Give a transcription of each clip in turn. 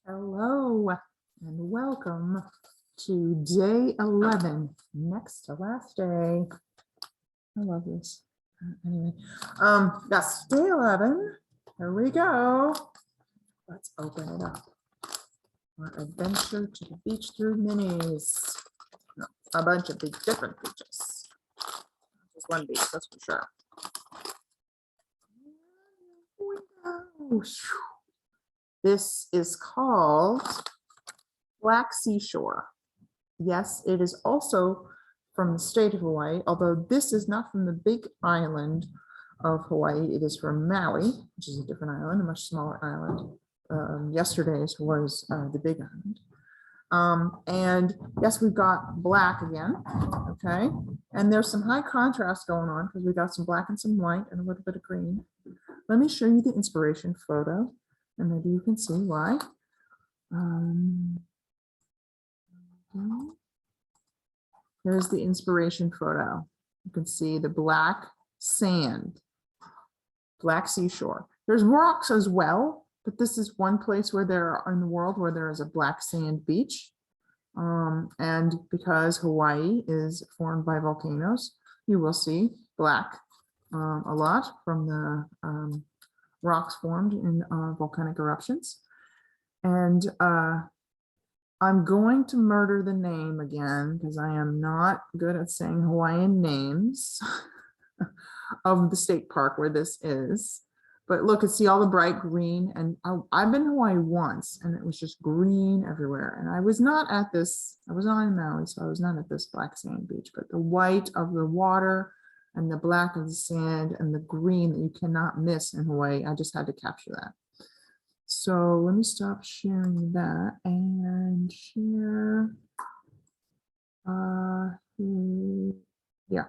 Hello and welcome to day 11, next to last day. I love this. Anyway, that's day 11. Here we go. Let's open it up. Our adventure to the beach through minis. No, a bunch of big different beaches. Just one beach, that's for sure. Here we go. This is called Black Seashore. Yes, it is also from the state of Hawaii, although this is not from the big island of Hawaii. It is from Maui, which is a different island, a much smaller island. Yesterday's was the big island. And yes, we've got black again, okay? And there's some high contrast going on because we got some black and some white and a little bit of green. Let me show you the inspiration photo and maybe you can see why. Here's the inspiration photo. You can see the black sand, black seashore. There's rocks as well, but this is one place where there are in the world where there is a black sand beach. And because Hawaii is formed by volcanoes, you will see black a lot from the rocks formed in volcanic eruptions. And I'm going to murder the name again because I am not good at saying Hawaiian names of the state park where this is. But look, and see all the bright green. And I've been to Hawaii once and it was just green everywhere. And I was not at this, I was not in Maui, so I was not at this black sand beach, but the white of the water and the black of the sand and the green that you cannot miss in Hawaii. I just had to capture that. So let me stop sharing that and share. Yeah,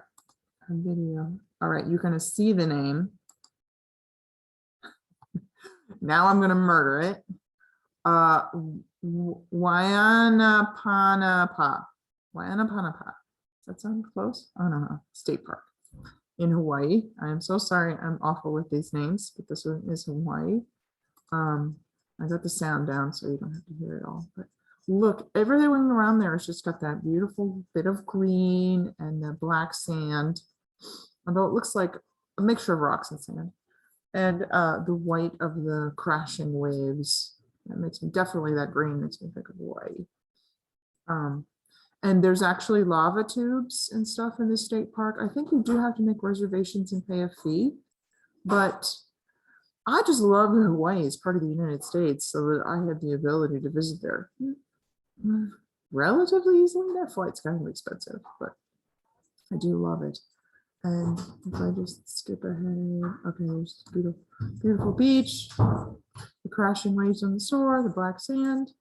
a video. All right, you're gonna see the name. Now I'm gonna murder it. Waianapanapa. Waianapanapa. Does that sound close? I don't know. State Park in Hawaii. I am so sorry. I'm awful with these names, but this one is Hawaii. I got the sound down so you don't have to hear it all. But look, everything around there has just got that beautiful bit of green and the black sand, although it looks like a mixture of rocks and sand, and the white of the crashing waves. That makes me definitely, that green makes me think of Hawaii. And there's actually lava tubes and stuff in the state park. I think you do have to make reservations and pay a fee, but I just love that Hawaii is part of the United States, so that I have the ability to visit there relatively easily. That flight's kind of expensive, but I do love it. And if I just skip ahead, okay, there's a beautiful, beautiful beach, the crashing waves on the shore, the black sand.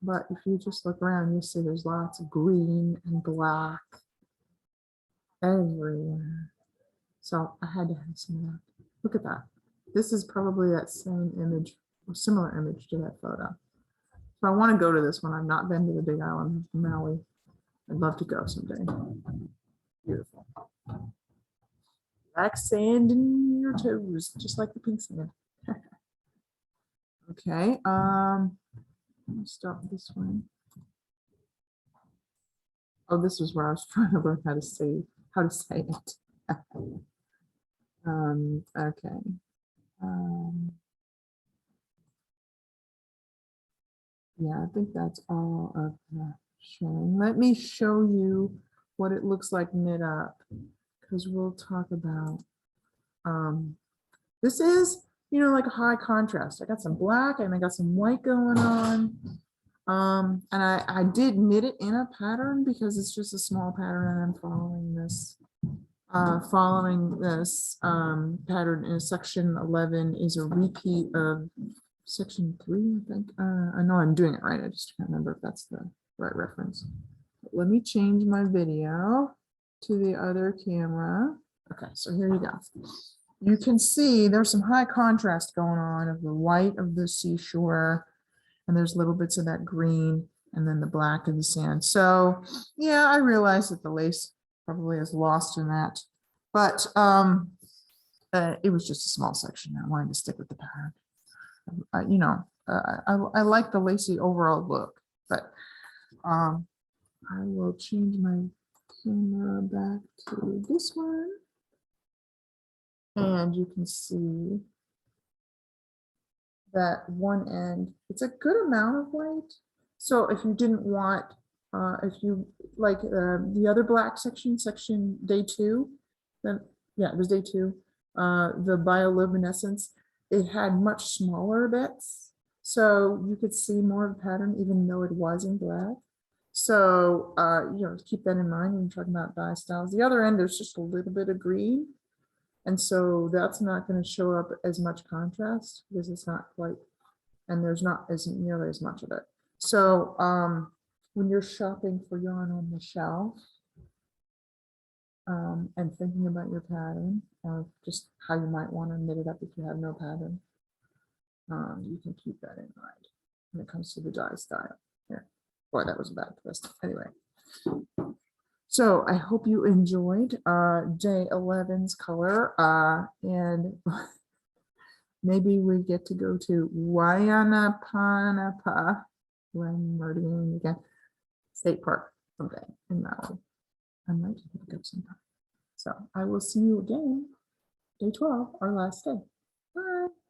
But if you just look around, you see there's lots of green and black everywhere. So I had to have some of that. Look at that. This is probably that same image or similar image to that photo. So I want to go to this one. I've not been to the big island of Maui. I'd love to go someday. Beautiful. Black sand in your toes, just like the pink sand. Okay. Stop this one. Oh, this was where I was trying to learn how to say it. Okay. Yeah, I think that's all of the showing. Let me show you what it looks like knit up, because we'll talk about this is, you know, like a high contrast. I got some black and I got some white going on. And I did knit it in a pattern because it's just a small pattern and I'm following this. Pattern in section 11 is a repeat of section 3, I think. I know I'm doing it right. I just can't remember if that's the right reference. But let me change my video to the other camera. Okay, so here you go. You can see there's some high contrast going on of the white of the seashore, and there's little bits of that green, and then the black of the sand. So yeah, I realize that the lace probably is lost in that, but it was just a small section. I wanted to stick with the pattern. You know, I like the lacy overall look, but I will change my camera back to this one. And you can see that one end, it's a good amount of white. So if you didn't want, if you like the other black section, section day 2, then yeah, it was day 2, the bioluminescence, it had much smaller bits. So you could see more of the pattern even though it was in black. So, you know, keep that in mind when you're talking about dye styles. The other end, there's just a little bit of green. And so that's not going to show up as much contrast because it's not quite, and there's not as nearly as much of it. So when you're shopping for yarn on the shelf and thinking about your pattern or just how you might want to knit it up if you have no pattern, you can keep that in mind when it comes to the dye style. Yeah, boy, that was a bad twist. Anyway. So I hope you enjoyed day 11's color and maybe we get to go to Wayanapa when we're doing again state park someday in Maui. I might pick up sometime. So I will see you again, day 12, our last day. Bye.